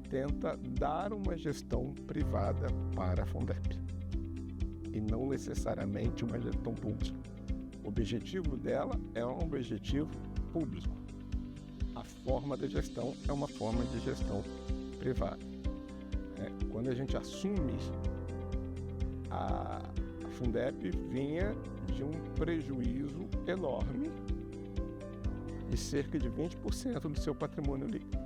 tenta dar uma gestão privada para a Fundep e não necessariamente uma gestão pública. O objetivo dela é um objetivo público. A forma de gestão é uma forma de gestão privada. Quando a gente assume, a Fundep vinha de um prejuízo enorme de cerca de 20% do seu patrimônio líquido.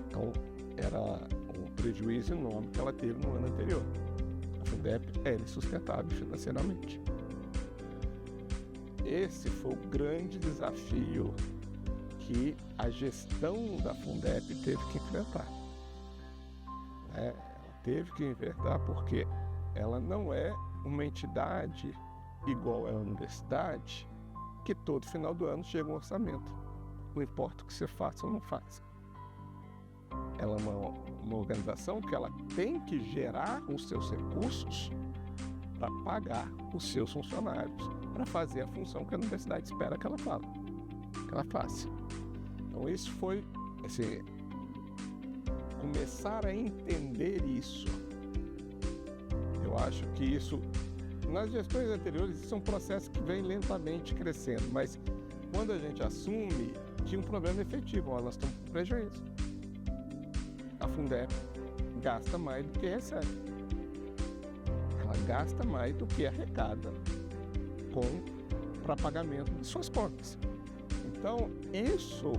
Então, era um prejuízo enorme que ela teve no ano anterior. A Fundep é insustentável financeiramente. Esse foi o grande desafio que a gestão da Fundep teve que enfrentar. Ela teve que enfrentar porque ela não é uma entidade igual à universidade, que todo final do ano chega um orçamento. Não importa o que você faça ou não faça. Ela é uma organização que ela tem que gerar os seus recursos para pagar os seus funcionários, para fazer a função que a universidade espera que ela faça. Então isso foi, assim, começar a entender isso. Eu acho que isso, nas gestões anteriores, são processos que vêm lentamente crescendo, mas quando a gente assume, tinha um problema efetivo, nós estamos com prejuízo. A Fundep gasta mais do que recebe. Ela gasta mais do que arrecada para pagamento de suas contas. Então, isso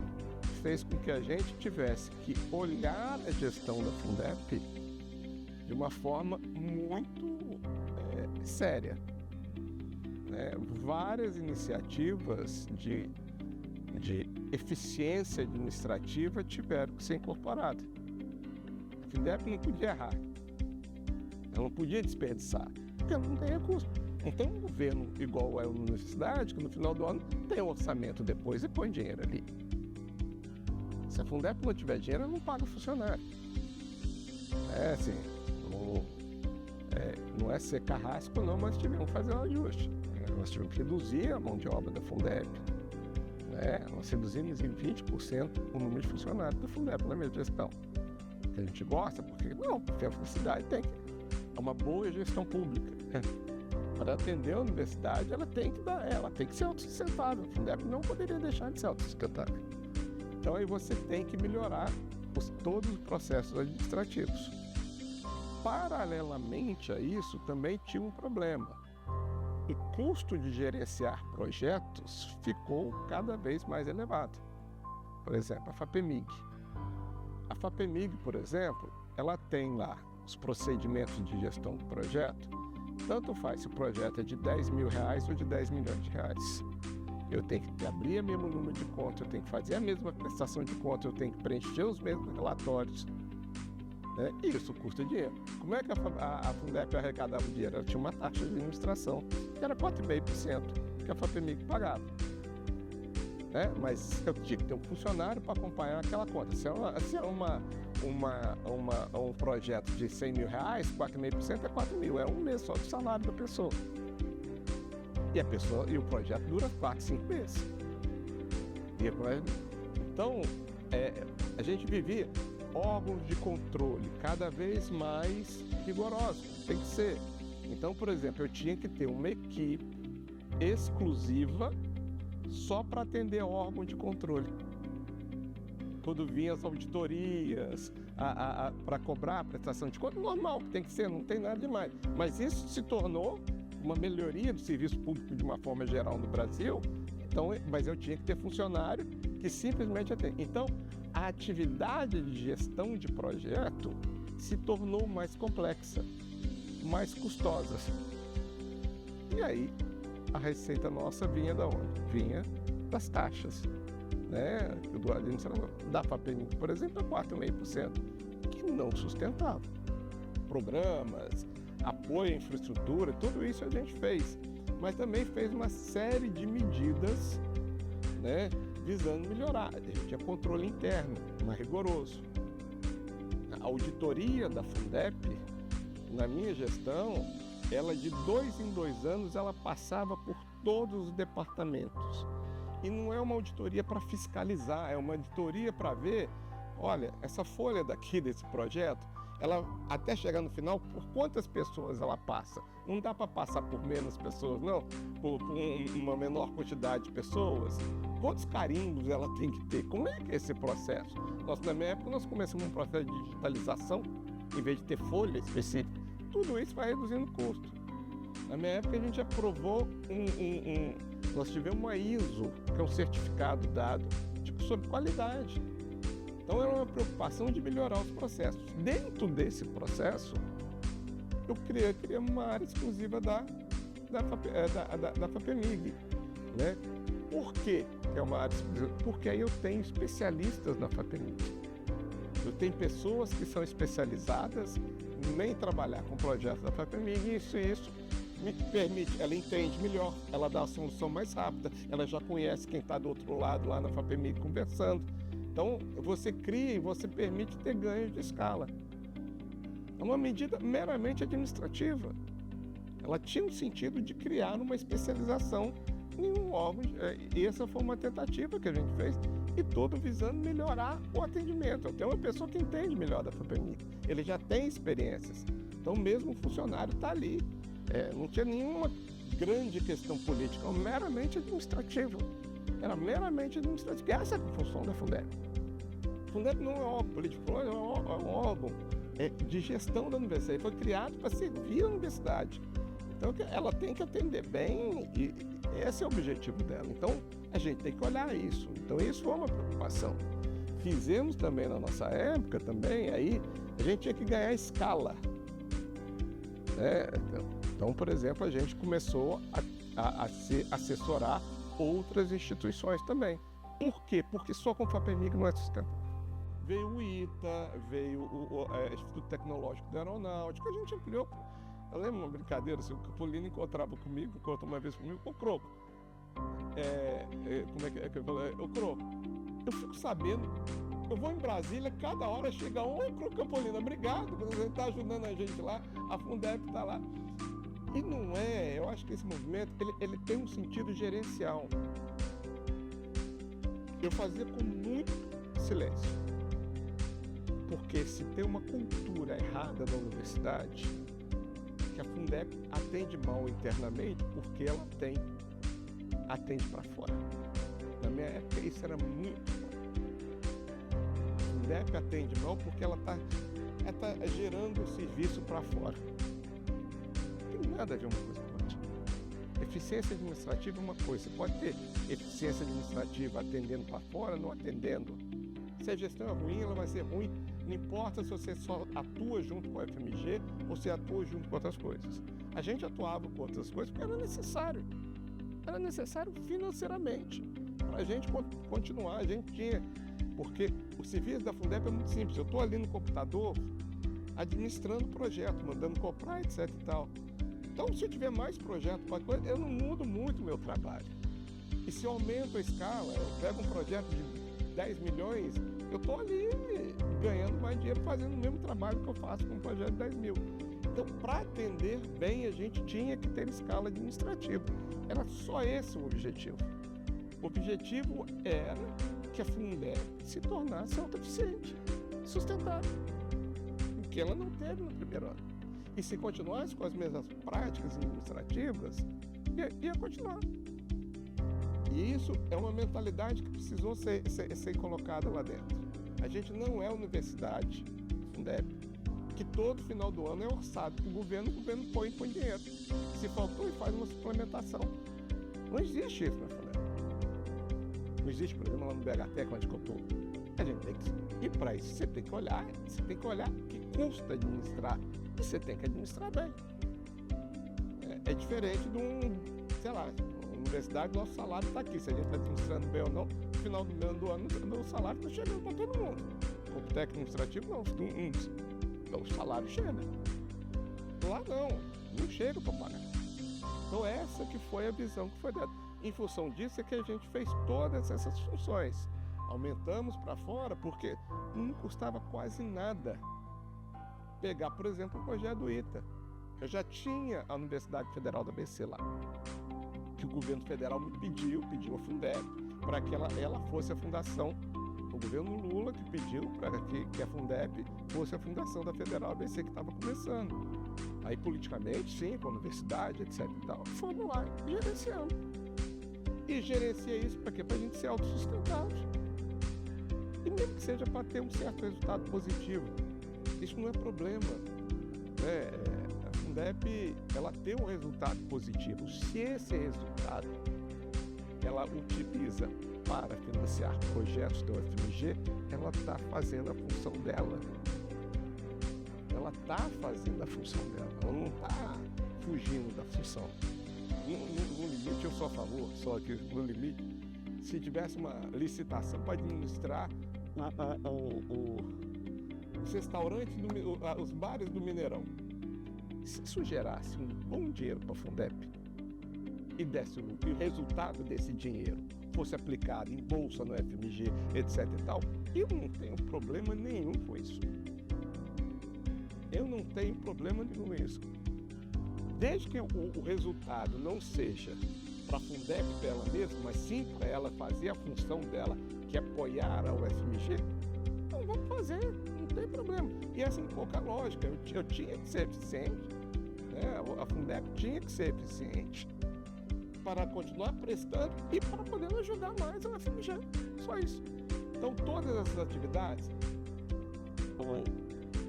fez com que a gente tivesse que olhar a gestão da Fundep de uma forma muito séria. Várias iniciativas de eficiência administrativa tiveram que ser incorporadas. A Fundep não podia errar, ela não podia desperdiçar, porque ela não tem recurso. Não tem um governo igual é a universidade, que no final do ano tem um orçamento depois e põe dinheiro ali. Se a Fundep não tiver dinheiro, ela não paga o funcionário. Não é ser carrasco não, mas tivemos que fazer um ajuste. Nós tivemos que reduzir a mão de obra da Fundep. Nós reduzimos em 20% o número de funcionários da Fundep na minha gestão. Que a gente gosta, porque a universidade é uma boa gestão pública. Para atender a universidade, ela tem que ser autossustentável. A Fundep não poderia deixar de ser autossustentável. Então aí você tem que melhorar todos os processos administrativos. Paralelamente a isso, também tinha um problema. O custo de gerenciar projetos ficou cada vez mais elevado. Por exemplo, a FAPEMIG. A FAPEMIG, por exemplo, ela tem lá os procedimentos de gestão do projeto. Tanto faz se o projeto é de R$10 mil ou de R$10 milhões. Eu tenho que abrir o mesmo número de contas, eu tenho que fazer a mesma prestação de contas, eu tenho que preencher os mesmos relatórios. E isso custa dinheiro. Como é que a Fundep arrecadava o dinheiro? Ela tinha uma taxa de administração que era 4,5% que a FAPEMIG pagava. Mas eu tinha que ter um funcionário para acompanhar aquela conta. Se é um projeto de R$100 mil, 4,5% é 4 mil, é um mês só do salário da pessoa. E o projeto dura 4, 5 meses. Então, a gente vivia órgãos de controle cada vez mais rigorosos, tem que ser. Então, por exemplo, eu tinha que ter uma equipe exclusiva só para atender órgão de controle. Quando vinham as auditorias, para cobrar a prestação de conta, normal, tem que ser, não tem nada demais. Mas isso se tornou uma melhoria do serviço público de uma forma geral no Brasil, mas eu tinha que ter funcionário que simplesmente atende. Então, a atividade de gestão de projeto se tornou mais complexa, mais custosa. E aí, a receita nossa vinha da onde? Vinha das taxas, do administrador. Da FAPEMIG, por exemplo, é 4,5%, que não sustentava. Programas, apoio à infraestrutura, tudo isso a gente fez. Mas também fez uma série de medidas, visando melhorar. A gente tinha controle interno, mais rigoroso. A auditoria da Fundep, na minha gestão, ela de 2 em 2 anos, ela passava por todos os departamentos. E não é uma auditoria para fiscalizar, é uma auditoria para ver olha, essa folha daqui desse projeto, ela até chegar no final, por quantas pessoas ela passa? Não dá para passar por menos pessoas, não? Por uma menor quantidade de pessoas? Quantos carimbos ela tem que ter? Como é que é esse processo? Na minha época, nós começamos um processo de digitalização, em vez de ter folha específica. Tudo isso vai reduzindo o custo. Na minha época, a gente aprovou nós tivemos uma ISO, que é um certificado dado sobre qualidade. Então, era uma preocupação de melhorar os processos. Dentro desse processo, eu criei uma área exclusiva da FAPEMIG. Né? Por que é uma área exclusiva? Porque aí eu tenho especialistas na FAPEMIG. Eu tenho pessoas que são especializadas em trabalhar com projetos da FAPEMIG e isso me permite, ela entende melhor, ela dá a solução mais rápida, ela já conhece quem está do outro lado lá na FAPEMIG conversando. Então, você cria e você permite ter ganhos de escala. É uma medida meramente administrativa. Ela tinha um sentido de criar uma especialização em um órgão. E essa foi uma tentativa que a gente fez, e todo visando melhorar o atendimento. Eu tenho uma pessoa que entende melhor da FAPEMIG. Ele já tem experiências. Então, mesmo o funcionário está ali. Não tinha nenhuma grande questão política, era meramente administrativa. Era meramente administrativa. Essa é a função da Fundeb. A Fundeb não é um órgão político, é um órgão de gestão da universidade. Foi criado para servir a universidade. Então, ela tem que atender bem e esse é o objetivo dela. Então, a gente tem que olhar isso. Então, isso foi uma preocupação. Fizemos também na nossa época, aí a gente tinha que ganhar escala. Então, por exemplo, a gente começou a se assessorar outras instituições também. Por quê? Porque só com o FAPEMIG não é sustentável. Veio o ITA, veio o Instituto Tecnológico da Aeronáutica, a gente ampliou. Eu lembro uma brincadeira, assim, o Capolino encontrava uma vez comigo, o Croco. Como é que eu falei? O Croco. Eu fico sabendo, eu vou em Brasília, cada hora chega um, Croco Capolino, obrigado, você está ajudando a gente lá, a Fundeb está lá. E não eu acho que esse movimento, ele tem um sentido gerencial. Eu fazia com muito silêncio. Porque se tem uma cultura errada na universidade, que a Fundeb atende mal internamente, porque ela atende para fora. Na minha época, isso era muito mal. A Fundeb atende mal porque ela tá gerando o serviço para fora. Não tem nada a ver uma coisa com a outra. Eficiência administrativa é uma coisa. Você pode ter eficiência administrativa atendendo para fora, não atendendo. Se a gestão é ruim, ela vai ser ruim. Não importa se você só atua junto com a FMG ou se atua junto com outras coisas. A gente atuava com outras coisas porque era necessário. Era necessário financeiramente. Para a gente continuar, a gente tinha... Porque o serviço da Fundeb é muito simples. Eu estou ali no computador administrando o projeto, mandando comprar, etc e tal. Então, se eu tiver mais projeto, eu não mudo muito o meu trabalho. E se eu aumento a escala, eu pego um projeto de 10 milhões, eu estou ali ganhando mais dinheiro fazendo o mesmo trabalho que eu faço com um projeto de 10 mil. Então, para atender bem, a gente tinha que ter escala administrativa. Era só esse o objetivo. O objetivo era que a Fundeb se tornasse autossuficiente, sustentável, o que ela não teve no primeiro ano. E se continuasse com as mesmas práticas administrativas, ia continuar. E isso é uma mentalidade que precisou ser colocada lá dentro. A gente não é universidade, Fundeb, que todo final do ano é orçado para o governo põe dinheiro. Se faltou, ele faz uma suplementação. Não existe isso na Fundeb. Não existe programa lá no BHTEC, onde contou. A gente tem que ir para isso. Você tem que olhar que custa administrar. E você tem que administrar bem. É diferente de universidade, nosso salário está aqui. Se a gente está administrando bem ou não, no final do ano, o salário está chegando para todo mundo. Como técnico administrativo, não. O salário chega. Lá não chega para pagar. Então essa que foi a visão que foi dada. Em função disso é que a gente fez todas essas funções. Aumentamos para fora porque não custava quase nada pegar, por exemplo, o projeto do ITA. Eu já tinha a Universidade Federal da ABC lá, que o governo federal me pediu a Fundeb, para que ela fosse a fundação, o o governo Lula que pediu para que a Fundep fosse a fundação da Federal ABC que estava começando. Aí, politicamente, sim, com a universidade, etc e tal, fomos lá gerenciando. E gerencia isso para quê? Para a gente ser autossustentável. E mesmo que seja para ter um certo resultado positivo. Isso não é problema. Né? A Fundep, ela tem um resultado positivo. Se esse resultado ela utiliza para financiar projetos da UFMG, ela está fazendo a função dela. Ela está fazendo a função dela. Ela não está fugindo da função. No limite, eu sou a favor, só que no limite, se tivesse uma licitação para administrar os restaurantes, os bares do Mineirão, se isso gerasse um bom dinheiro para a Fundep e desse e o resultado desse dinheiro fosse aplicado em bolsa no FMG, etc e tal, eu não tenho problema nenhum com isso. Eu não tenho problema nenhum com isso. Desde que o resultado não seja para a Fundep dela mesma, mas sim para ela fazer a função dela, que é apoiar a UFMG, então vamos fazer, não tem problema. E essa é pouca lógica, eu tinha que ser eficiente, né? A Fundep tinha que ser eficiente para continuar prestando e para poder ajudar mais a UFMG, só isso. Então todas essas atividades,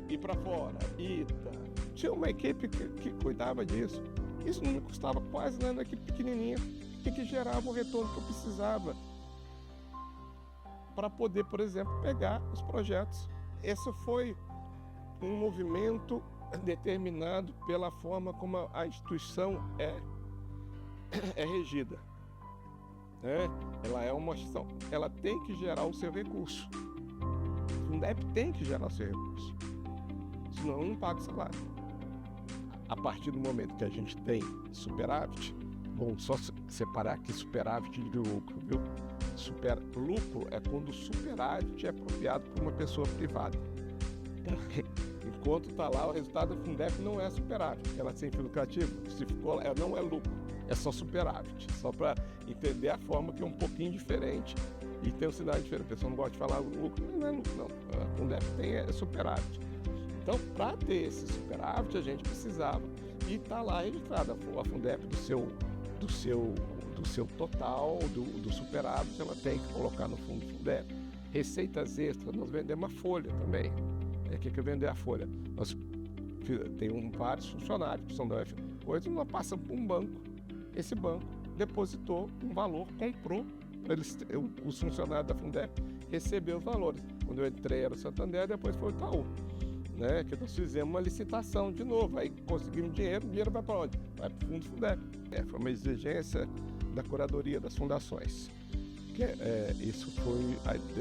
ir para fora, ITA, tinha uma equipe que cuidava disso. Isso não me custava quase nada, uma equipe pequenininha e que gerava o retorno que eu precisava para poder, por exemplo, pegar os projetos. Esse foi um movimento determinado pela forma como a instituição é regida. Né? Ela é uma instituição, ela tem que gerar o seu recurso. A Fundep tem que gerar o seu recurso, senão não paga o salário. A partir do momento que a gente tem superávit, vamos só separar aqui superávit de lucro, viu? Lucro é quando o superávit é apropriado por uma pessoa privada. Enquanto está lá, o resultado da Fundep não é superávit, ela sem fim lucrativo, se ficou, não é lucro, é só superávit, só para entender a forma que é um pouquinho diferente e tem um sinal diferente. A pessoa não gosta de falar lucro, não é lucro, não. A Fundep tem superávit. Então, para ter esse superávit, a gente precisava. E está lá registrada a Fundep do seu total, do superávit, ela tem que colocar no fundo Fundep. Receitas extras, nós vendemos a folha também. O que é vender a folha? Nós temos vários funcionários que são da UF. Hoje nós passamos por um banco. Esse banco depositou um valor, comprou, para os funcionários da Fundep receber os valores. Quando eu entrei era o Santander, depois foi o Itaú. Né, que nós fizemos uma licitação de novo, aí conseguimos dinheiro, o dinheiro vai para onde? Vai para o fundo Fundep. Foi uma exigência da curadoria das fundações. Isso foi,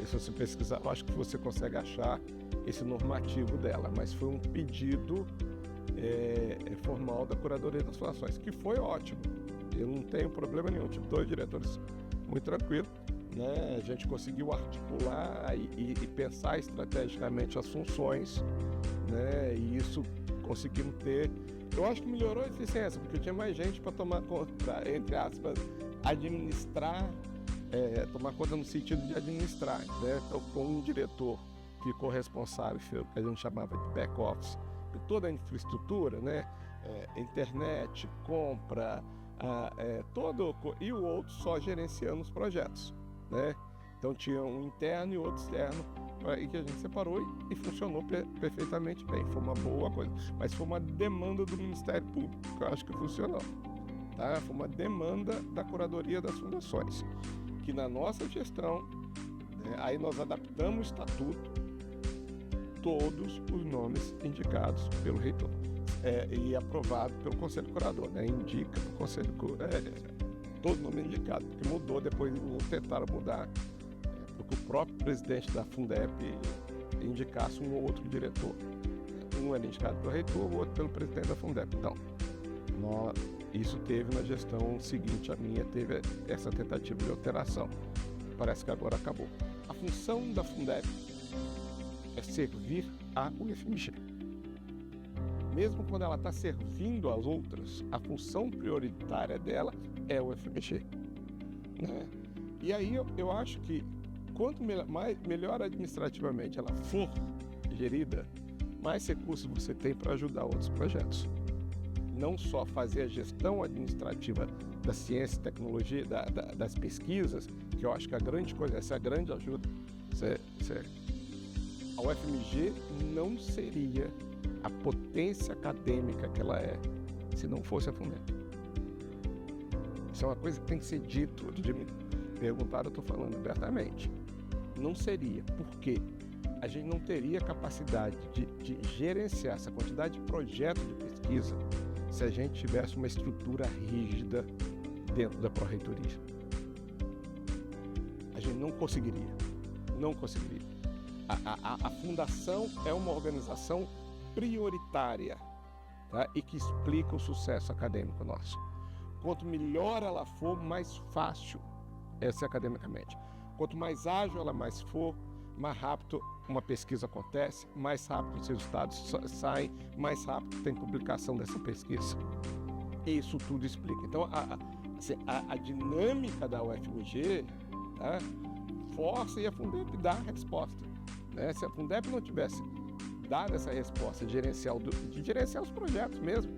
se você pesquisar, eu acho que você consegue achar esse normativo dela, mas foi um pedido formal da curadoria das fundações, que foi ótimo. Eu não tenho problema nenhum, tive 2 diretores muito tranquilos. Né? A gente conseguiu articular e pensar estrategicamente as funções, né? E isso conseguimos ter. Eu acho que melhorou a eficiência, porque tinha mais gente para tomar conta, entre aspas, administrar, tomar conta no sentido de administrar. Né? Então, com um diretor ficou responsável pelo que a gente chamava de back-office, de toda a infraestrutura, né? Internet, compra, e o outro só gerenciando os projetos. Né? Então tinha um interno e outro externo, e que a gente separou e funcionou perfeitamente bem. Foi uma boa coisa, mas foi uma demanda do Ministério Público que eu acho que funcionou. Tá? Foi uma demanda da Curadoria das Fundações, que na nossa gestão, né, aí nós adaptamos o estatuto, todos os nomes indicados pelo reitor e aprovado pelo Conselho Curador, né? Indica para o Conselho Curador. Todo nome indicado, porque mudou, depois tentaram mudar, porque o próprio presidente da Fundep indicasse um ou outro diretor. Um era indicado pelo reitor, o outro pelo presidente da Fundep. Então, isso teve na gestão seguinte, a minha teve essa tentativa de alteração. Parece que agora acabou. A função da Fundep é servir a UFMG. Mesmo quando ela está servindo às outras, a função prioritária dela é o UFMG. Né? E aí eu acho que quanto melhor administrativamente ela for gerida, mais recursos você tem para ajudar outros projetos. Não só fazer a gestão administrativa da ciência e tecnologia, das pesquisas, que eu acho que a grande coisa, essa é a grande ajuda. A UFMG não seria a potência acadêmica que ela é se não fosse a Fundeb. Isso é uma coisa que tem que ser dito. Perguntaram, eu estou falando abertamente. Não seria, porque a gente não teria capacidade de gerenciar essa quantidade de projetos de pesquisa se a gente tivesse uma estrutura rígida dentro da pró-reitoria. A gente não conseguiria. A fundação é uma organização prioritária, tá? E que explica o sucesso acadêmico nosso. Quanto melhor ela for, mais fácil é ser academicamente. Quanto mais ágil ela for, mais rápido uma pesquisa acontece, mais rápido os resultados saem, mais rápido tem publicação dessa pesquisa. Isso tudo explica. Então, a dinâmica da UFMG, tá, força, e a Fundeb dá a resposta. Né? Se a Fundeb não tivesse dado essa resposta de gerenciar os projetos mesmo,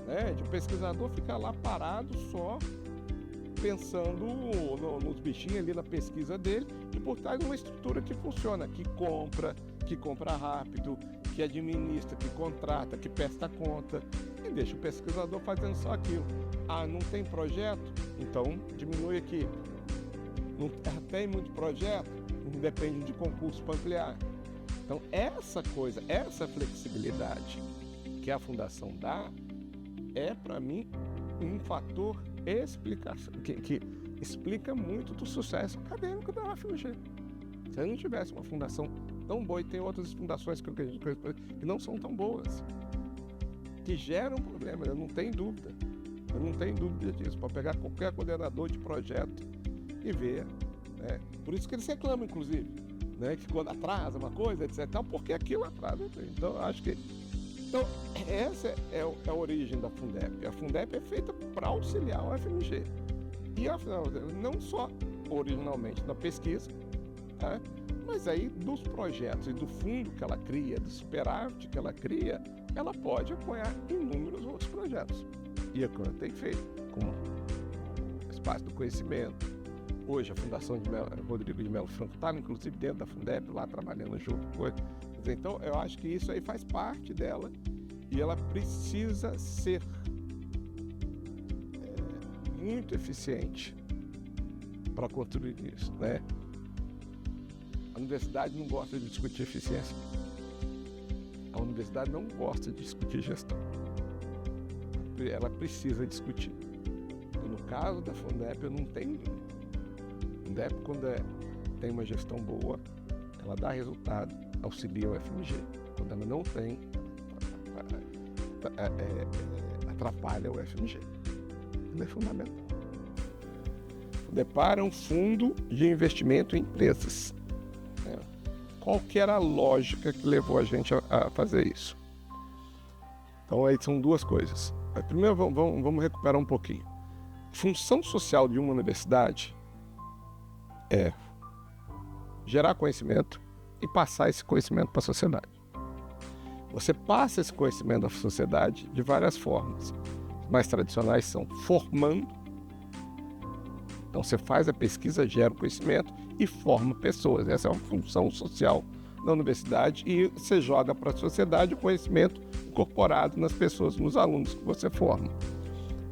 né? De o pesquisador ficar lá parado só pensando nos bichinhos ali na pesquisa dele, e por trás de uma estrutura que funciona, que compra rápido, que administra, que contrata, que presta conta, e deixa o pesquisador fazendo só aquilo. Ah, não tem projeto? Então diminui a equipe. Não tem muito projeto? Não depende de concurso para ampliar. Então essa flexibilidade que a Fundação dá é, para mim, um fator que explica muito do sucesso acadêmico da UFMG. Se eu não tivesse uma fundação tão boa, e tem outras fundações que não são tão boas, que geram problemas, eu não tenho dúvida disso. Pode pegar qualquer coordenador de projeto e ver, né? Por isso que eles reclamam, inclusive, né? Que quando atrasa uma coisa, etc., porque aquilo atrasa. Então, eu acho que... Então, essa é a origem da Fundeb. A Fundeb é feita para auxiliar o UFMG. E, afinal, não só originalmente na pesquisa, tá? Mas aí dos projetos e do fundo que ela cria, do superávit que ela cria, ela pode apoiar inúmeros outros projetos. E é o que ela tem feito, como Espaço do Conhecimento. Hoje a Fundação de Rodrigo de Melo Franco está, inclusive, dentro da Fundeb, lá trabalhando junto com ele. Então, eu acho que isso aí faz parte dela, e ela precisa ser muito eficiente para construir isso, né? A universidade não gosta de discutir eficiência. A universidade não gosta de discutir gestão. Ela precisa discutir. E no caso da Fundeb, eu não tenho dúvida. A Fundeb, quando tem uma gestão boa, ela dá resultado, auxilia o UFMG. Quando ela não tem, atrapalha o UFMG. Isso é fundamental. Depara um fundo de investimento em empresas. Qual que era a lógica que levou a gente a fazer isso? Então, aí são duas coisas. Primeiro, vamos recuperar um pouquinho. Função social de uma universidade é gerar conhecimento e passar esse conhecimento para a sociedade. Você passa esse conhecimento à sociedade de várias formas. As mais tradicionais são formando. Então você faz a pesquisa, gera o conhecimento e forma pessoas. Essa é uma função social da universidade, e você joga para a sociedade o conhecimento incorporado nas pessoas, nos alunos que você forma.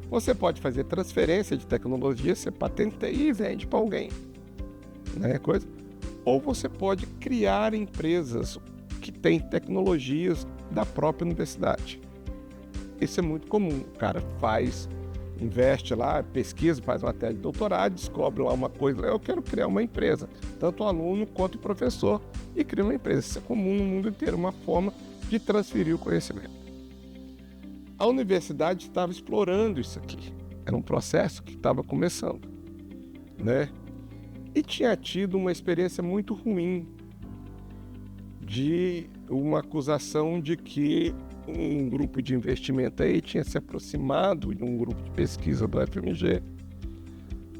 Você pode fazer transferência de tecnologia, você patenteia e vende para alguém, né? Ou você pode criar empresas que têm tecnologias da própria universidade. Isso é muito comum. O cara investe lá, pesquisa, faz uma tese de doutorado, descobre lá uma coisa, eu quero criar uma empresa, tanto o aluno quanto o professor, e cria uma empresa. Isso é comum no mundo inteiro, uma forma de transferir o conhecimento. A universidade estava explorando isso aqui. Era um processo que estava começando, né? E tinha tido uma experiência muito ruim de uma acusação de que um grupo de investimento aí tinha se aproximado de um grupo de pesquisa do FMG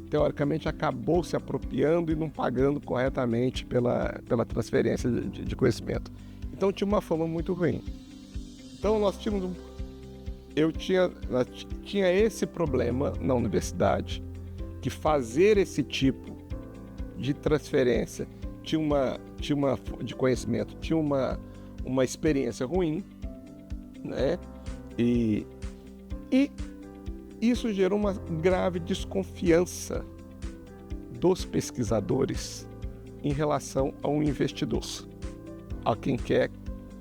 teoricamente, acabou se apropriando e não pagando corretamente pela transferência de conhecimento. Então tinha uma fama muito ruim. Então nós tinha esse problema na universidade, que fazer esse tipo de transferência de conhecimento tinha uma experiência ruim, né? E isso gerou uma grave desconfiança dos pesquisadores em relação ao investidor, a quem quer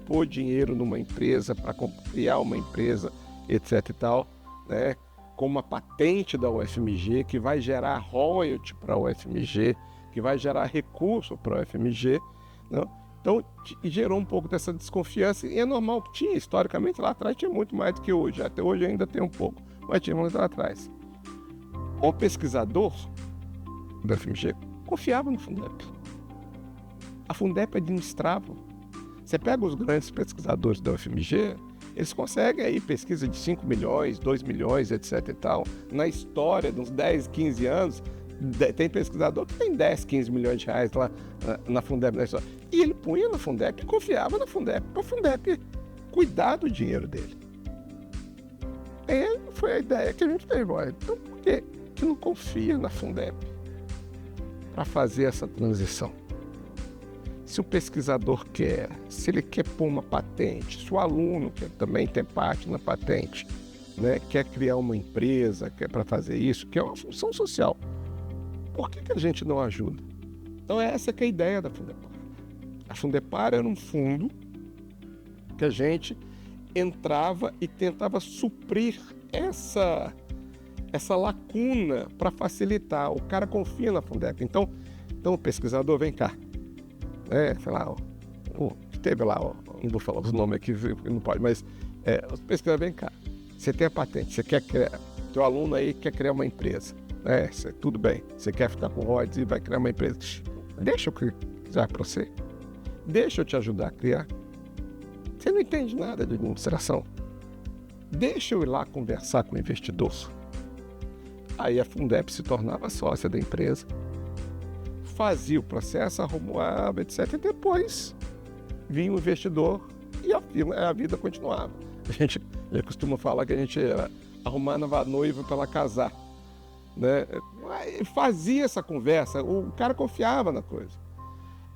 pôr dinheiro numa empresa para criar uma empresa, etc e tal, né? Com uma patente da UFMG que vai gerar royalty para a UFMG, que vai gerar recurso para a UFMG, né? Então, gerou um pouco dessa desconfiança, e é normal que tinha, historicamente, lá atrás tinha muito mais do que hoje, até hoje ainda tem um pouco, mas tinha muito lá atrás. O pesquisador da UFMG confiava no Fundep. A Fundep administrava. Você pega os grandes pesquisadores da UFMG, eles conseguem aí pesquisa de 5 milhões, 2 milhões, etc e tal. Na história, de uns 10, 15 anos, tem pesquisador que tem 10, 15 milhões de reais lá na Fundep. E ele punha na Fundep e confiava na Fundep, para a Fundep cuidar do dinheiro dele. E foi a ideia que a gente teve. Então, por que não confia na Fundep para fazer essa transição? Se o pesquisador quer, se ele quer pôr uma patente, se o aluno que também tem parte na patente, né, quer criar uma empresa, quer para fazer isso, que é uma função social, por que a gente não ajuda? Então essa que é a ideia da Fundepar. A Fundepar era um fundo que a gente entrava e tentava suprir essa lacuna para facilitar. O cara confia na Fundep. Então o pesquisador, vem cá. Sei lá, teve lá, não vou falar os nomes aqui, não pode, mas os pesquisadores, vem cá. Você tem a patente, você quer criar, teu aluno aí quer criar uma empresa. Tudo bem, você quer ficar com royalties e vai criar uma empresa. Deixa eu criar para você. Deixa eu te ajudar a criar. Você não entende nada de administração. Deixa eu ir lá conversar com o investidor. Aí a Fundep se tornava sócia da empresa, fazia o processo, arrumava, etc. E depois vinha o investidor e a vida continuava. A gente costuma falar que a gente arrumava a noiva para ela casar, né? Fazia essa conversa, o cara confiava na coisa.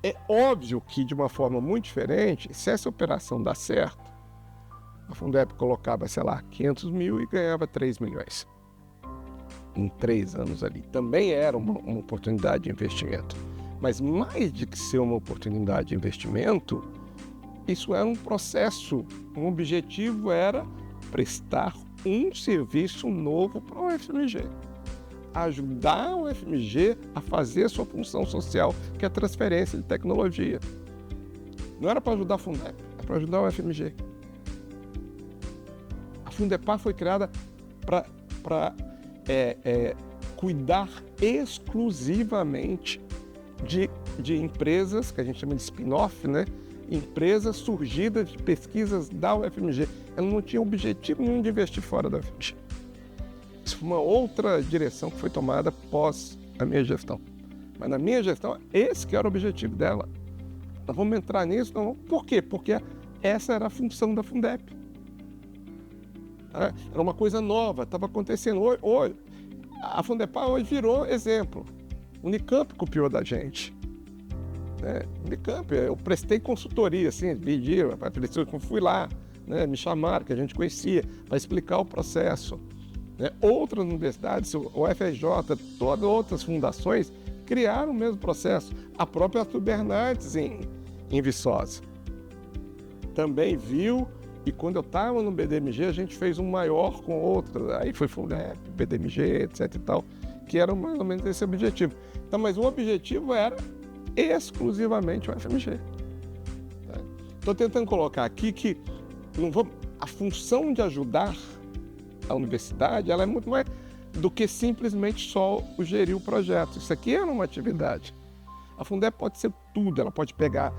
É óbvio que, de uma forma muito diferente, se essa operação dá certo, a Fundep colocava, sei lá, 500 mil e ganhava 3 milhões. Em 3 anos ali. Também era uma oportunidade de investimento. Mas mais de que ser uma oportunidade de investimento, isso era um processo, um objetivo era prestar um serviço novo para o UFMG. Ajudar o UFMG a fazer a sua função social, que é a transferência de tecnologia. Não era para ajudar a Fundep, era para ajudar o UFMG. A Fundepar foi criada para cuidar exclusivamente de empresas, que a gente chama de spin-off, né? Empresas surgidas de pesquisas da UFMG. Ela não tinha objetivo nenhum de investir fora da UFMG. Isso foi uma outra direção que foi tomada pós a minha gestão. Mas na minha gestão, esse que era o objetivo dela. Nós vamos entrar nisso? Não. Por quê? Porque essa era a função da Fundep. Era uma coisa nova, estava acontecendo. Hoje, a Fundepar hoje virou exemplo. O Unicamp copiou da gente. Unicamp, eu prestei consultoria, assim, pediram, eu fui lá, né, me chamaram, que a gente conhecia, para explicar o processo. Outras universidades, o UFRJ, todas outras fundações, criaram o mesmo processo. A própria Arthur Bernardes em Viçosa também viu, e quando eu estava no BDMG, a gente fez um maior com outras, aí foi Fundep, BDMG, etc e tal, que era mais ou menos esse objetivo. Então, mas o objetivo era exclusivamente o UFMG. Estou tentando colocar aqui que a função de ajudar a universidade, ela é muito mais do que simplesmente só o gerir o projeto. Isso aqui era uma atividade. A Fundep pode ser tudo, ela pode pegar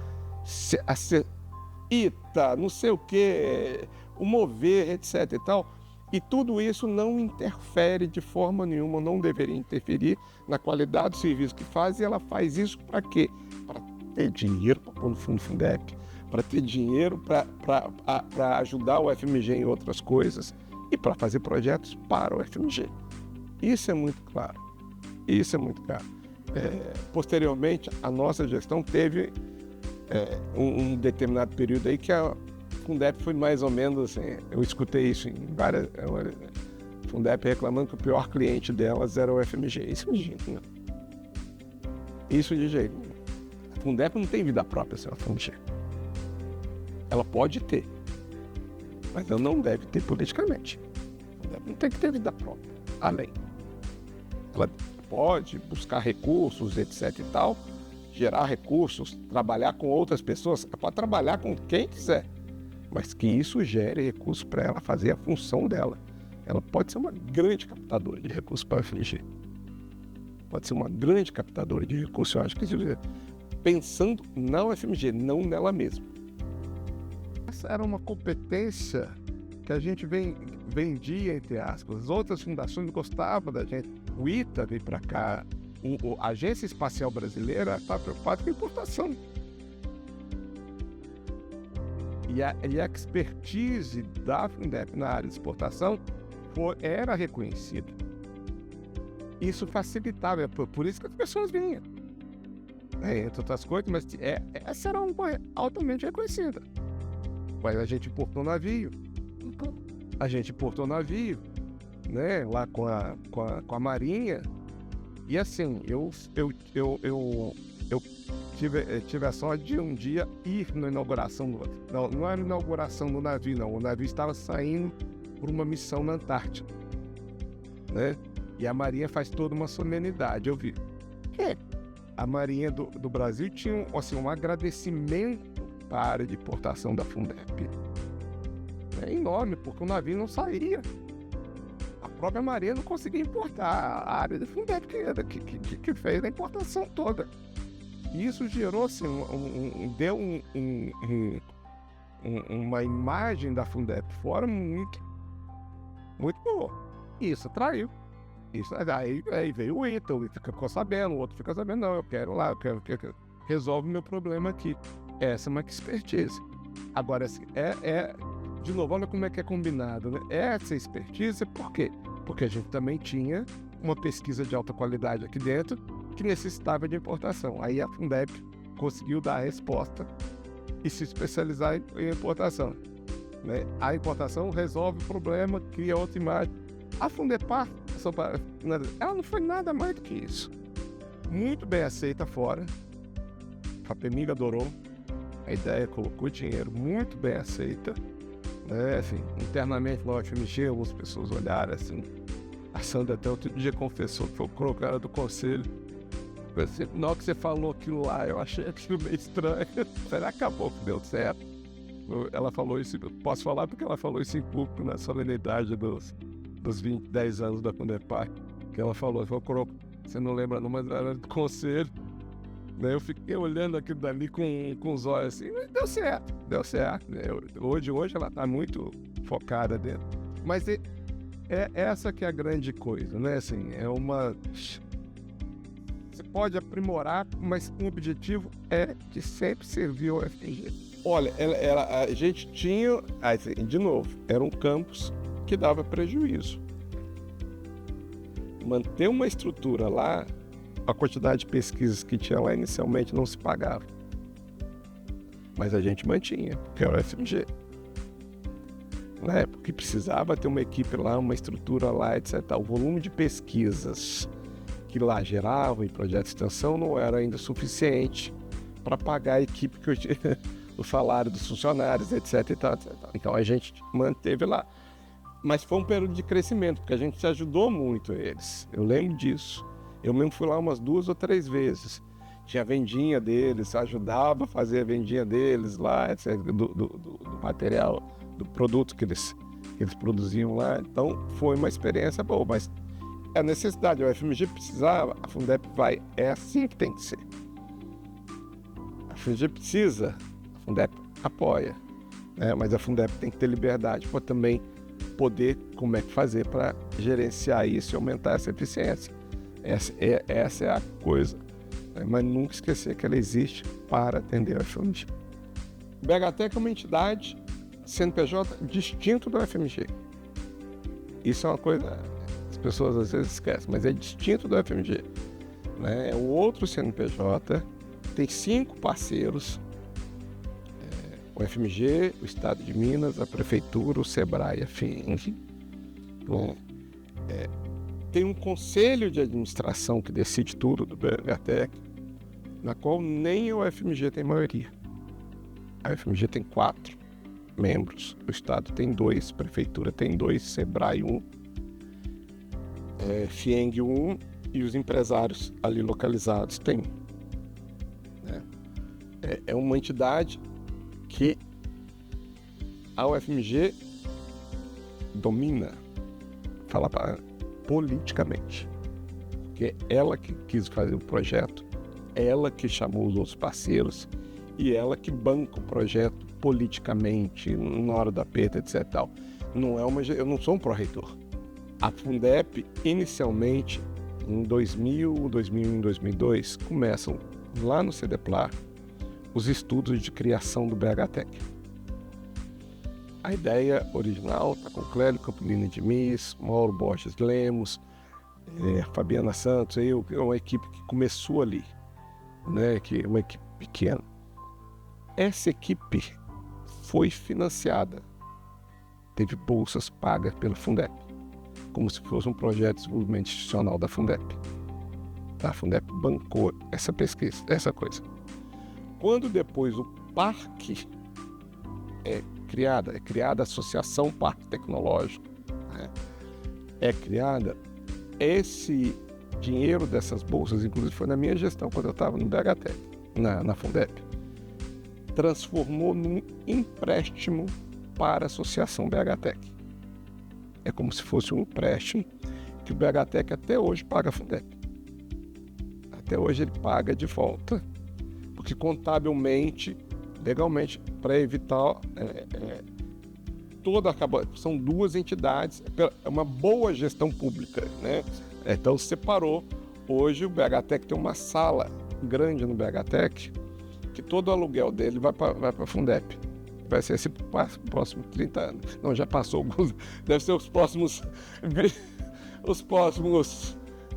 ITA, não sei o quê, o Mover, etc e tal. E tudo isso não interfere de forma nenhuma, não deveria interferir na qualidade do serviço que faz, e ela faz isso para quê? Para ter dinheiro para pôr no fundo Fundeb, para ter dinheiro para ajudar o FMG em outras coisas e para fazer projetos para o FMG. Isso é muito claro. Isso é muito claro. Posteriormente, a nossa gestão teve um determinado período aí que a Fundeb foi mais ou menos assim, eu escutei isso em várias... Fundeb reclamando que o pior cliente delas era o FMG. Isso de jeito nenhum. Isso de jeito nenhum. A Fundeb não tem vida própria sem a FMG. Ela pode ter, mas ela não deve ter politicamente. A Fundeb não tem que ter vida própria, além. Ela pode buscar recursos, etc e tal, gerar recursos, trabalhar com outras pessoas, ela pode trabalhar com quem quiser, mas que isso gere recursos para ela fazer a função dela. Ela pode ser uma grande captadora de recursos para o FMG. Pode ser uma grande captadora de recursos, eu acho que pensando na UFMG, não nela mesma. Essa era uma competência que a gente vendia, entre aspas. As outras fundações gostavam da gente. O ITA veio para cá, a Agência Espacial Brasileira está preocupada com a importação. E a expertise da Fundeb na área de exportação era reconhecida. Isso facilitava, por isso que as pessoas vinham. Entre outras coisas, mas essa era uma coisa altamente reconhecida. Mas a gente importou navio. Né, lá com a Marinha. E assim, eu tive a sorte de um dia ir na inauguração não era inauguração do navio, não. O navio estava saindo por uma missão na Antártida, né? E a Marinha faz toda uma solenidade, eu vi. A Marinha do Brasil tinha assim, um agradecimento para a área de importação da Fundeb. É enorme, porque o navio não saía. A própria Marinha não conseguia importar, a área da Fundeb que fez a importação toda. E isso gerou assim, deu uma imagem da Fundeb fora muito boa. E isso atraiu. Aí veio o ITA ficou sabendo, o outro fica sabendo, não, eu quero lá, eu quero resolve o meu problema aqui. Essa é uma expertise. Agora, assim, de novo, olha como é que é combinado, né? Essa expertise, por quê? Porque a gente também tinha uma pesquisa de alta qualidade aqui dentro que necessitava de importação. Aí a Fundeb conseguiu dar a resposta e se especializar em importação, né? A importação resolve o problema, cria outra imagem. A Fundepar, ela não foi nada mais do que isso. Muito bem aceita fora. A FAPEMIG adorou a ideia, colocou dinheiro, muito bem aceita, né? Assim, internamente lá no FMG, algumas pessoas olharam assim. A Sandra até outro dia confessou que foi o cara do conselho. Na hora que você falou aquilo lá, eu achei aquilo meio estranho. Será que acabou que deu certo? Ela falou isso, posso falar porque ela falou isso em público na solenidade dos 10 anos da Fundepar, que ela falou, você não lembra não, mas era do conselho, né? Eu fiquei olhando aquilo dali com os olhos assim, mas deu certo, né? Hoje ela está muito focada dentro, mas é essa que é a grande coisa, né? Assim, você pode aprimorar, mas o objetivo é de sempre servir ao FMG. Olha, a gente tinha, assim, de novo, era um campus que dava prejuízo. Manter uma estrutura lá, a quantidade de pesquisas que tinha lá inicialmente não se pagava. Mas a gente mantinha, porque era o FMG. Né? Porque precisava ter uma equipe lá, uma estrutura lá, etc. O volume de pesquisas que lá geravam em projeto de extensão não era ainda suficiente para pagar a equipe que eu tinha, o salário dos funcionários, etc. Então a gente manteve lá. Mas foi um período de crescimento, porque a gente se ajudou muito eles. Eu lembro disso. Eu mesmo fui lá umas 2 ou 3 vezes. Tinha a vendinha deles, ajudava a fazer a vendinha deles lá, etc., do material, do produto que eles produziam lá. Então foi uma experiência boa, mas é a necessidade. O FMG precisava, a Fundeb vai. É assim que tem que ser. A FMG precisa, a Fundeb apoia, né? Mas a Fundeb tem que ter liberdade para também poder, como é que fazer para gerenciar isso e aumentar essa eficiência. Essa é a coisa, né? Mas nunca esquecer que ela existe para atender a FMG. O BHTEC é uma entidade CNPJ distinto do FMG. Isso é uma coisa que as pessoas às vezes esquecem, mas é distinto do FMG, né? É um outro CNPJ, tem 5 parceiros, o FMG, o Estado de Minas, a Prefeitura, o SEBRAE e a FIENG. Tem um conselho de administração que decide tudo do BHTEC, na qual nem o FMG tem maioria. A FMG tem 4 membros, o Estado tem 2, a Prefeitura tem 2, SEBRAE 1, FIENG 1 e os empresários ali localizados têm. É uma entidade que a UFMG domina, fala politicamente, porque é ela que quis fazer o projeto, é ela que chamou os outros parceiros e ela que banca o projeto politicamente, na hora da aperto, etc. Tal. Eu não sou um pró-reitor. A Fundep, inicialmente, em 2000, 2001 e 2002, começam lá no CDPLAR os estudos de criação do BHTEC. A ideia original está com Clélio Campolini de Mis, Mauro Borges Lemos, Fabiana Santos, uma equipe que começou ali, né, que é uma equipe pequena. Essa equipe foi financiada, teve bolsas pagas pela Fundep, como se fosse um projeto de desenvolvimento institucional da Fundep. A Fundep bancou essa pesquisa, essa coisa. Quando depois o parque é criada a Associação Parque Tecnológico, né, é criada, esse dinheiro dessas bolsas, inclusive foi na minha gestão, quando eu estava no BHTEC, na Fundep, transformou num empréstimo para a Associação BHTEC. É como se fosse um empréstimo que o BHTEC até hoje paga a Fundep. Até hoje ele paga de volta, porque contabilmente, legalmente, para evitar são 2 entidades, é uma boa gestão pública, né? Então separou. Hoje o BHTEC tem uma sala grande no BHTEC, que todo o aluguel dele vai para a Fundep. Vai ser esse próximo 30 anos. Não, já passou alguns, deve ser os próximos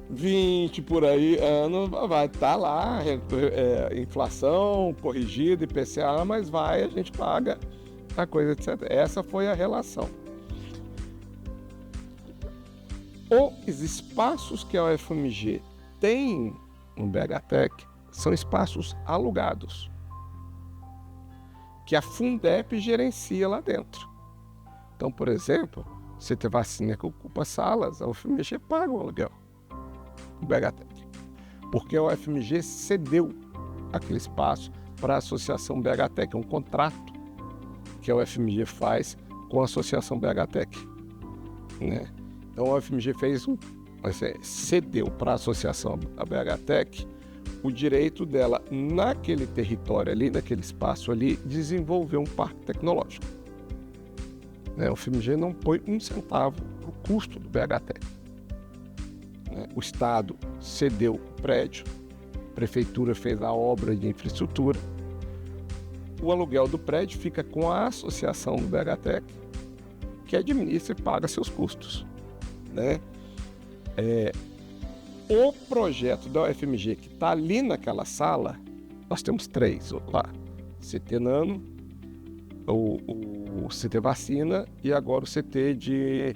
20 por aí anos, vai estar lá, inflação corrigida, IPCA, mas a gente paga a coisa, etc. Essa foi a relação. Os espaços que a UFMG tem no BHTEC são espaços alugados, que a Fundep gerencia lá dentro. Então, por exemplo, você tem vacina que ocupa salas, a UFMG paga o aluguel do BHTEC, porque a UFMG cedeu aquele espaço para a Associação BHTEC, é um contrato que a UFMG faz com a Associação BHTEC, né? Então a UFMG cedeu para a Associação BHTEC o direito dela, naquele território ali, naquele espaço ali, desenvolver um parque tecnológico. A UFMG não põe um centavo para o custo do BHTEC. O Estado cedeu o prédio, a Prefeitura fez a obra de infraestrutura, o aluguel do prédio fica com a associação do BHTEC, que administra e paga seus custos, né? O projeto da UFMG que está ali naquela sala, nós temos 3 lá: CT Nano, o CT Vacina e agora o CT de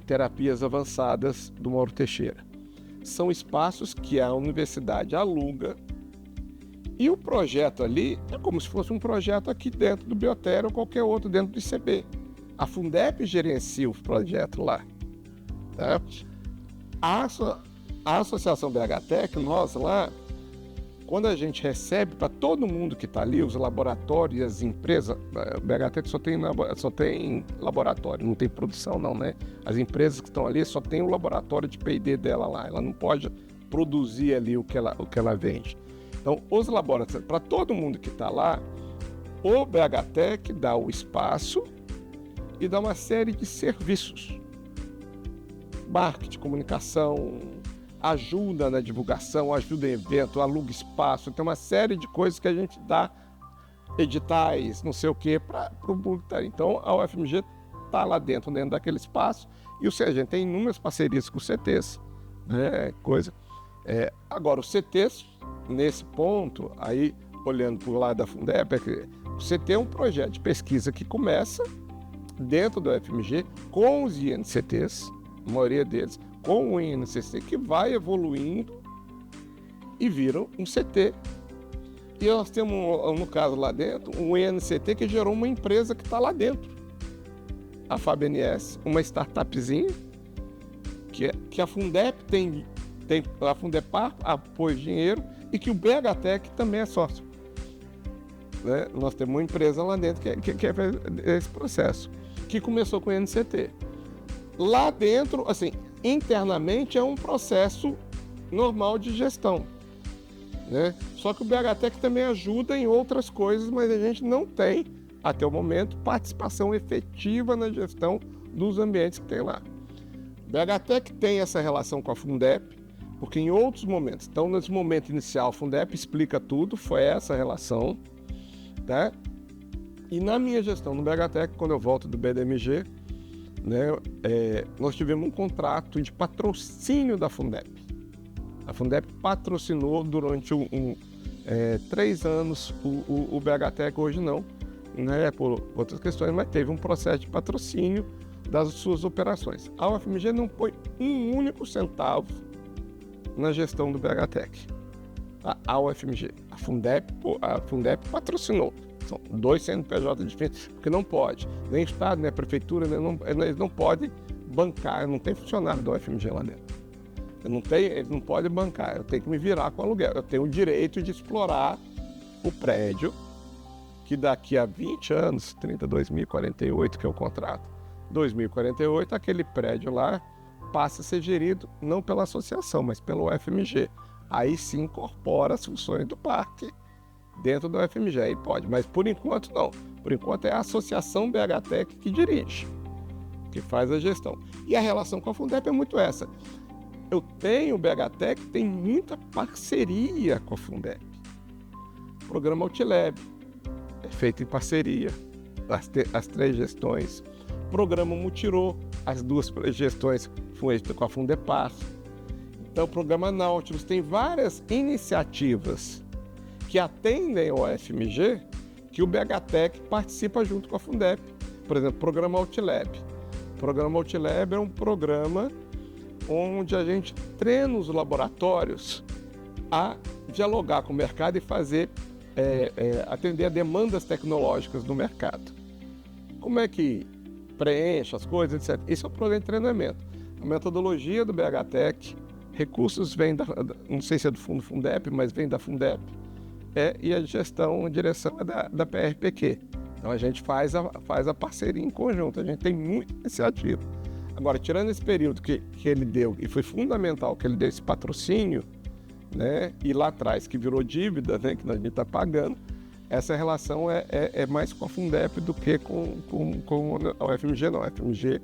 terapias avançadas do Mauro Teixeira. São espaços que a universidade aluga e o projeto ali é como se fosse um projeto aqui dentro do Biotério ou qualquer outro dentro do ICB. A Fundep gerencia o projeto lá, tá? A Associação BHTEC, nós lá, quando a gente recebe para todo mundo que está ali, os laboratórios e as empresas, o BHTEC só tem laboratório, não tem produção não, né? As empresas que estão ali só tem o laboratório de P&D dela lá, ela não pode produzir ali o que ela vende. Então, os laboratórios, para todo mundo que está lá, o BHTEC dá o espaço e dá uma série de serviços. Marketing, comunicação, ajuda na divulgação, ajuda em evento, aluga espaço, tem uma série de coisas que a gente dá, editais, não sei o que, para o público. Então a UFMG está lá dentro daquele espaço, e a gente tem inúmeras parcerias com os CTs, né, coisa. Agora, os CTs, nesse ponto, aí olhando para o lado da Fundep, o CT é um projeto de pesquisa que começa dentro da UFMG com os INCTs, a maioria deles, com o INCC, que vai evoluindo e vira um CT. E nós temos, no caso lá dentro, um INCT que gerou uma empresa que está lá dentro. A FabNS, uma startupzinha, que a Fundep a Fundepar apoia dinheiro e que o BHTech também é sócio. Né? Nós temos uma empresa lá dentro que faz esse processo, que começou com o INCT. Lá dentro, assim, internamente é um processo normal de gestão, né? Só que o BHTech também ajuda em outras coisas, mas a gente não tem, até o momento, participação efetiva na gestão dos ambientes que tem lá. O BHTech tem essa relação com a Fundep, porque em outros momentos, então nesse momento inicial, a Fundep explica tudo, foi essa relação, tá? E na minha gestão no BHTech, quando eu volto do BDMG, né, nós tivemos um contrato de patrocínio da Fundep. A Fundep patrocinou durante 3 anos o BHTech, hoje não, né, por outras questões, mas teve um processo de patrocínio das suas operações. A UFMG não põe um único centavo na gestão do BHTech. A UFMG, a Fundep patrocinou. São 2 CNPJ diferentes, porque não pode. Nem o Estado, nem a Prefeitura, eles não podem bancar, não tem funcionário da UFMG lá dentro. Eles não podem bancar, eu tenho que me virar com aluguel. Eu tenho o direito de explorar o prédio, que daqui a 20 anos, 2048, que é o contrato, 2048, aquele prédio lá passa a ser gerido não pela associação, mas pelo UFMG. Aí sim incorpora as funções do parque dentro da UFMG, aí pode, mas por enquanto não. Por enquanto é a Associação BHTech que dirige, que faz a gestão. E a relação com a Fundep é muito essa. Eu tenho o BHTech, tem muita parceria com a Fundep. O programa Outlab é feito em parceria, as 3 gestões. O programa Mutirô, as 2 gestões foram feitas com a Fundepar. Então o programa Nautilus tem várias iniciativas que atendem ao UFMG, que o BHTech participa junto com a Fundep. Por exemplo, o programa Outlab. O programa Outlab é um programa onde a gente treina os laboratórios a dialogar com o mercado e fazer, atender a demandas tecnológicas do mercado. Como é que preenche as coisas, etc. Esse é o programa de treinamento. A metodologia do BHTech, recursos vêm não sei se é do Fundo Fundep, mas vem da Fundep. E a gestão, a direção é da PRPQ. Então a gente faz a parceria em conjunto, a gente tem muita iniciativa. Agora, tirando esse período que ele deu, e foi fundamental que ele deu esse patrocínio, né, e lá atrás que virou dívida, né, que a gente está pagando, essa relação é mais com a Fundep do que com a UFMG, não. A UFMG,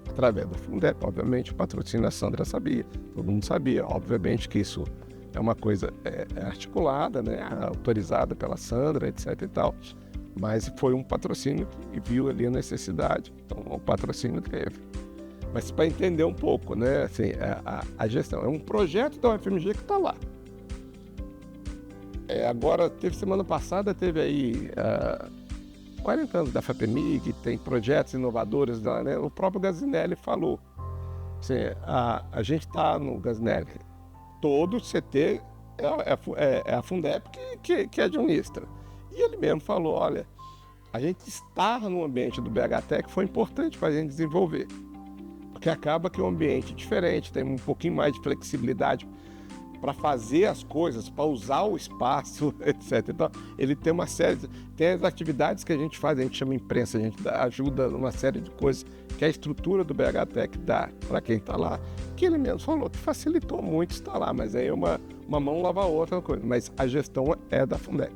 através da Fundep, obviamente, o patrocínio a Sandra sabia, todo mundo sabia, obviamente que isso é uma coisa articulada, né, autorizada pela Sandra, etc e tal, mas foi um patrocínio que viu ali a necessidade, então o patrocínio teve. Mas para entender um pouco, né, assim, a gestão, é um projeto da UFMG que está lá. Agora, semana passada, teve aí 40 anos da FAPEMIG, tem projetos inovadores, né? O próprio Gazinelli falou. Assim, a gente está no Gazinelli, todo CT é a Fundep que administra. E ele mesmo falou, olha, a gente estar no ambiente do BHTech foi importante para a gente desenvolver. Porque acaba que é um ambiente diferente, tem um pouquinho mais de flexibilidade para fazer as coisas, para usar o espaço, etc. Então, ele tem uma série, tem as atividades que a gente faz, a gente chama imprensa, a gente ajuda numa série de coisas que a estrutura do BHTech dá para quem está lá, que ele mesmo falou que facilitou muito estar lá, mas aí uma mão lava a outra coisa. Mas a gestão é da Fundep,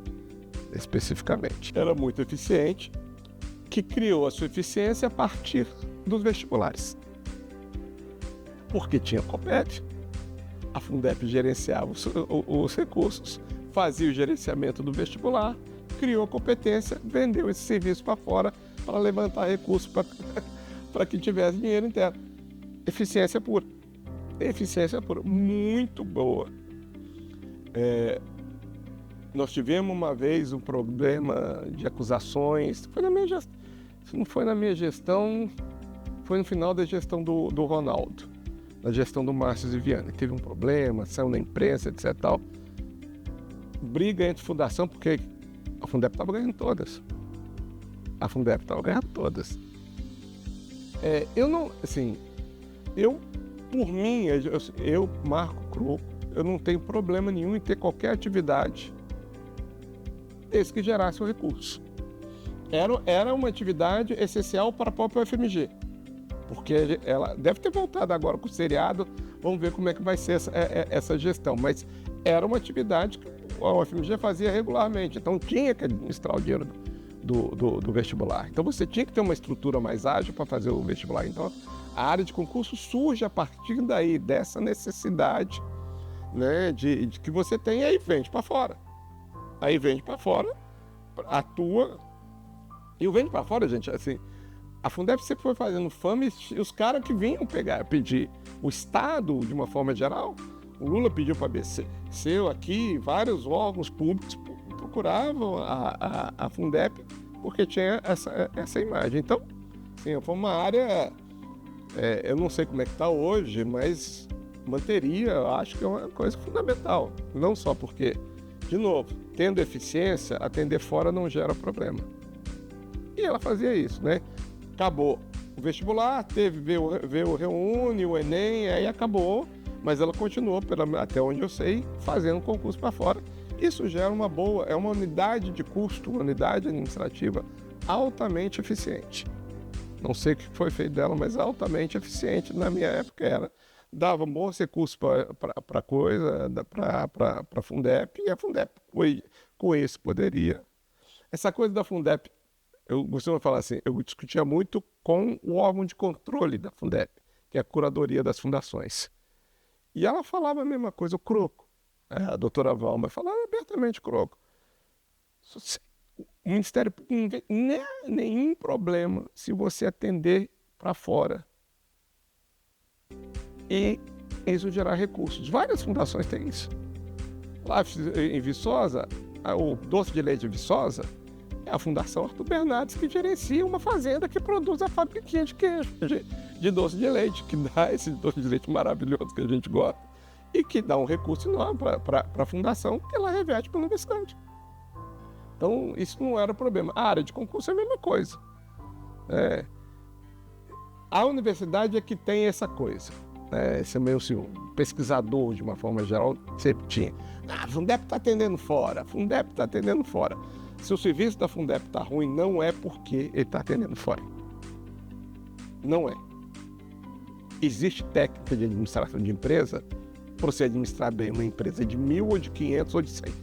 especificamente. Era muito eficiente. que criou a sua eficiência a partir dos vestibulares. Porque tinha Copet, a Fundep gerenciava os recursos, fazia o gerenciamento do vestibular, criou competência, vendeu esse serviço para fora para levantar recursos para que tivesse dinheiro interno. Eficiência pura. Eficiência pura. Muito boa. Nós tivemos uma vez um problema de acusações. Não foi na minha gestão, foi no final da gestão do Ronaldo, na gestão do Márcio Ziviani. Teve um problema, saiu na imprensa, etc. Tal. Briga entre fundação, porque a Fundep estava ganhando todas. Por mim, Marco Croco, eu não tenho problema nenhum em ter qualquer atividade desde que gerasse o recurso. Era uma atividade essencial para a própria UFMG, porque ela deve ter voltado agora com o seriado, vamos ver como é que vai ser essa gestão, mas era uma atividade que a UFMG fazia regularmente, então tinha que administrar o dinheiro do vestibular. Então você tinha que ter uma estrutura mais ágil para fazer o vestibular. Então a área de concurso surge a partir daí, dessa necessidade, né, de que você tem, e aí vende para fora. Atua. E o vende para fora, gente, assim, a Fundep sempre foi fazendo fama e os caras que vinham pedir, o Estado, de uma forma geral, o Lula pediu para a ABC, aqui, vários órgãos públicos procuravam a Fundep porque tinha essa imagem. Então, sim, foi uma área, eu não sei como é que está hoje, mas manteria, eu acho que é uma coisa fundamental. Não só porque, de novo, tendo eficiência, atender fora não gera problema. E ela fazia isso, né? Acabou o vestibular, veio o Reúne, o Enem, aí acabou, mas ela continuou, até onde eu sei, fazendo concurso para fora. Isso gera uma unidade de custo, uma unidade administrativa altamente eficiente. Não sei o que foi feito dela, mas altamente eficiente. Na minha época dava bons recursos para a Fundep, e a Fundep com isso poderia. Essa coisa da Fundep, eu costumo falar assim, eu discutia muito com o órgão de controle da Fundep, que é a curadoria das fundações. E ela falava a mesma coisa, o Croco. A doutora Valma falava abertamente, Croco. O Ministério Público não é nenhum problema se você atender para fora. E isso gerar recursos. Várias fundações têm isso. Lá em Viçosa, o doce de leite de Viçosa, é a Fundação Arthur Bernardes que gerencia uma fazenda que produz a fabriquinha de queijo, de doce de leite, que dá esse doce de leite maravilhoso que a gente gosta e que dá um recurso enorme para a fundação, que ela reverte para a universidade. Então, isso não era problema. A área de concurso é a mesma coisa. A universidade é que tem essa coisa. Esse é meio assim, um pesquisador, de uma forma geral, sempre tinha. A Fundep está atendendo fora, Se o serviço da Fundep está ruim, não é porque ele está atendendo fora. Não é. Existe técnica de administração de empresa para você administrar bem uma empresa de 1.000 ou de 500 ou de 100.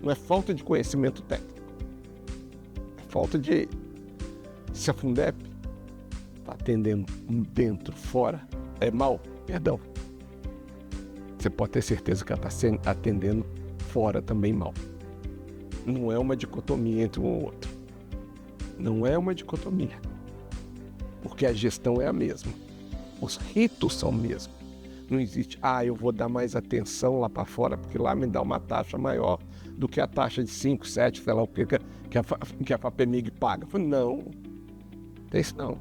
Não é falta de conhecimento técnico. É falta de... Se a Fundep está atendendo dentro, fora, é mal, perdão. Você pode ter certeza que ela está atendendo fora também mal. Não é uma dicotomia entre um ou outro. Não é uma dicotomia. Porque a gestão é a mesma. Os ritos são os mesmos. Não existe, eu vou dar mais atenção lá para fora, porque lá me dá uma taxa maior do que a taxa de 5, 7, sei lá o que a FAPEMIG paga. Eu falei, não, tem isso não.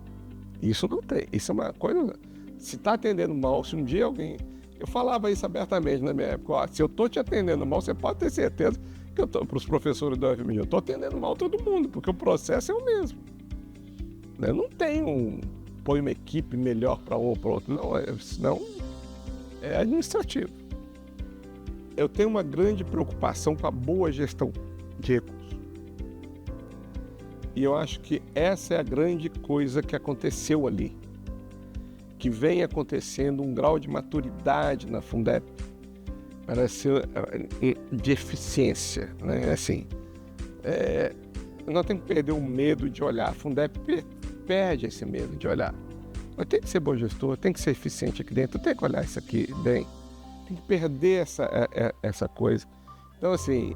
Isso não tem. Isso é uma coisa... Se está atendendo mal, se um dia alguém... Eu falava isso abertamente na minha época. Se eu estou te atendendo mal, você pode ter certeza que eu estou... Para os professores da UFMG, eu estou atendendo mal todo mundo, porque o processo é o mesmo. Eu não tenho põe uma equipe melhor para um ou para outro. Não, senão é administrativo. Eu tenho uma grande preocupação com a boa gestão de recursos. E eu acho que essa é a grande coisa que aconteceu ali. Que vem acontecendo um grau de maturidade na Fundep, parece de eficiência, né? Assim, nós temos que perder o medo de olhar. A Fundeb perde esse medo de olhar. Mas tem que ser bom gestor, tem que ser eficiente aqui dentro, tem que olhar isso aqui bem. Tem que perder essa coisa. Então, assim,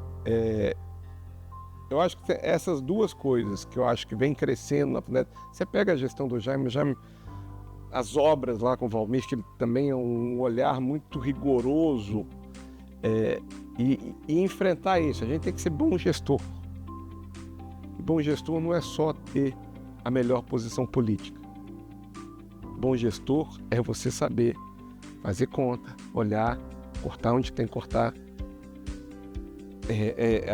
eu acho que essas duas coisas que eu acho que vem crescendo na Fundeb. Você pega a gestão do Jaime, as obras lá com o Valmir, que também é um olhar muito rigoroso, e enfrentar isso. A gente tem que ser bom gestor. Bom gestor não é só ter a melhor posição política. Bom gestor é você saber fazer conta, olhar, cortar onde tem que cortar,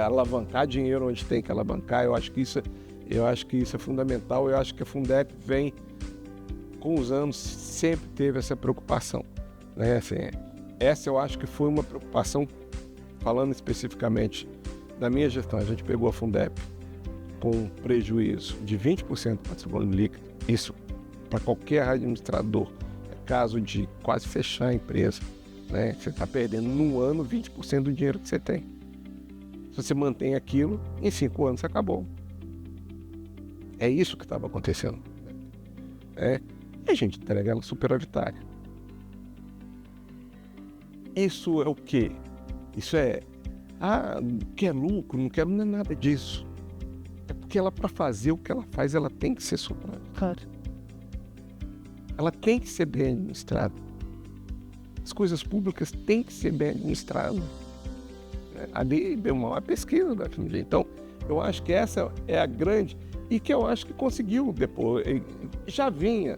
alavancar dinheiro onde tem que alavancar. Eu acho que isso é fundamental. Eu acho que a Fundeb vem, com os anos, sempre teve essa preocupação, né? Assim, essa eu acho que foi uma preocupação, falando especificamente da minha gestão. A gente pegou a Fundeb com um prejuízo de 20% do patrimônio líquido. Isso, para qualquer administrador, é caso de quase fechar a empresa, né? Você está perdendo num ano 20% do dinheiro que você tem. Se você mantém aquilo, em 5 anos acabou. É isso que estava acontecendo. E a gente entrega ela superavitária. Isso é o quê? Isso quer lucro, não quero nem nada disso. É porque ela, para fazer o que ela faz, ela tem que ser superavitária. Ela tem que ser bem administrada. As coisas públicas têm que ser bem administradas. Ali deu uma pesquisa da FMG. Então, eu acho que essa é a grande, e que eu acho que conseguiu depois. Já vinha.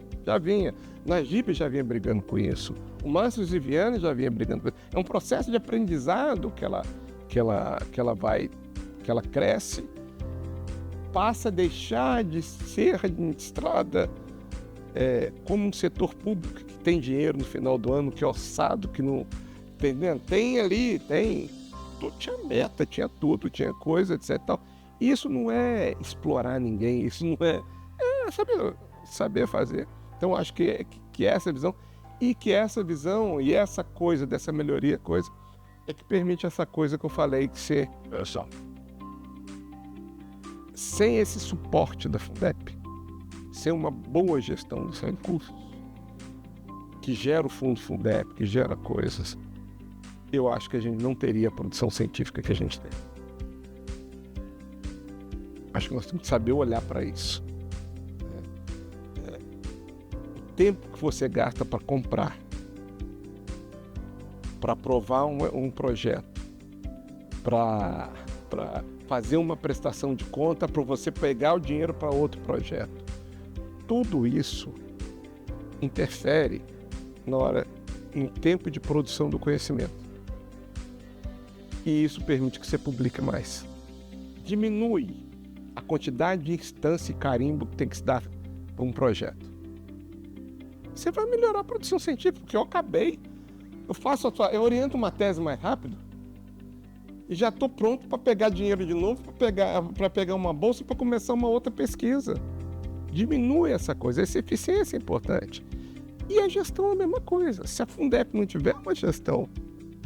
Najib já vinha brigando com isso. O Márcio Ziviani já vinha brigando com isso. É um processo de aprendizado que ela cresce, passa a deixar de ser administrada como um setor público que tem dinheiro no final do ano, que é orçado, que não... Entendendo? Tinha meta, tinha tudo, tinha coisa, etc. Tal. Isso não é explorar ninguém, isso não é saber fazer. Então, acho que essa visão, e essa coisa dessa melhoria, é que permite essa coisa que eu falei, que ser... Sem esse suporte da Fundeb, sem uma boa gestão dos recursos, que gera o fundo Fundeb, que gera coisas, eu acho que a gente não teria a produção científica que a gente tem. Acho que nós temos que saber olhar para isso. O tempo que você gasta para comprar, para aprovar um projeto, para fazer uma prestação de conta, para você pegar o dinheiro para outro projeto. Tudo isso interfere em tempo de produção do conhecimento. E isso permite que você publique mais. Diminui a quantidade de instância e carimbo que tem que se dar para um projeto. Você vai melhorar a produção científica, porque eu oriento uma tese mais rápido e já estou pronto para pegar dinheiro de novo, para pegar uma bolsa para começar uma outra pesquisa. Diminui essa coisa, essa eficiência é importante. E a gestão é a mesma coisa. Se a Fundeb não tiver uma gestão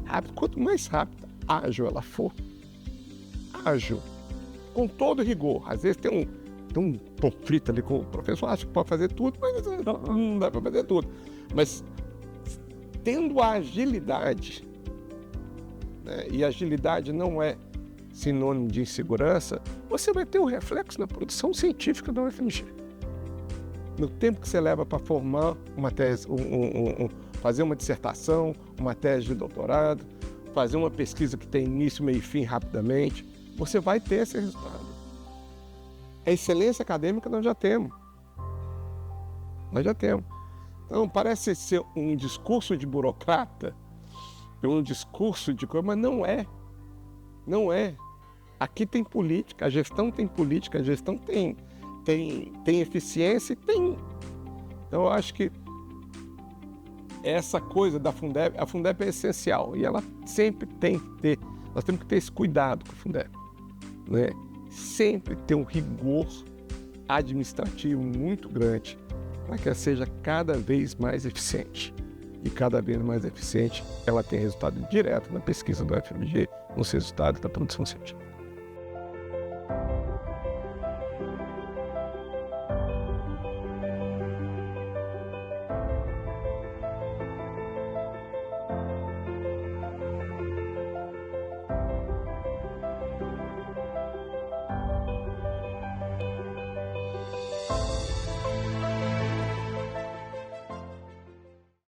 rápida, quanto mais rápida, ágil ela for, com todo rigor. Às vezes tem um conflito ali com o professor, acha que pode fazer tudo, mas não dá para fazer tudo. Mas tendo a agilidade, né, e agilidade não é sinônimo de insegurança, você vai ter um reflexo na produção científica da UFMG. No tempo que você leva para formar uma tese, fazer uma dissertação, uma tese de doutorado, fazer uma pesquisa que tem início, meio e fim rapidamente, você vai ter esse resultado. A excelência acadêmica nós já temos. Então, parece ser um discurso de burocrata, um discurso de coisa, mas não é. Não é. Aqui tem política, a gestão tem política, a gestão tem eficiência e tem... Então, eu acho que essa coisa da Fundeb, a Fundeb é essencial e ela sempre tem que ter, nós temos que ter esse cuidado com a Fundeb, né? Sempre ter um rigor administrativo muito grande para que ela seja cada vez mais eficiente. E cada vez mais eficiente, ela tem resultado direto na pesquisa do FMG, nos resultados da produção científica.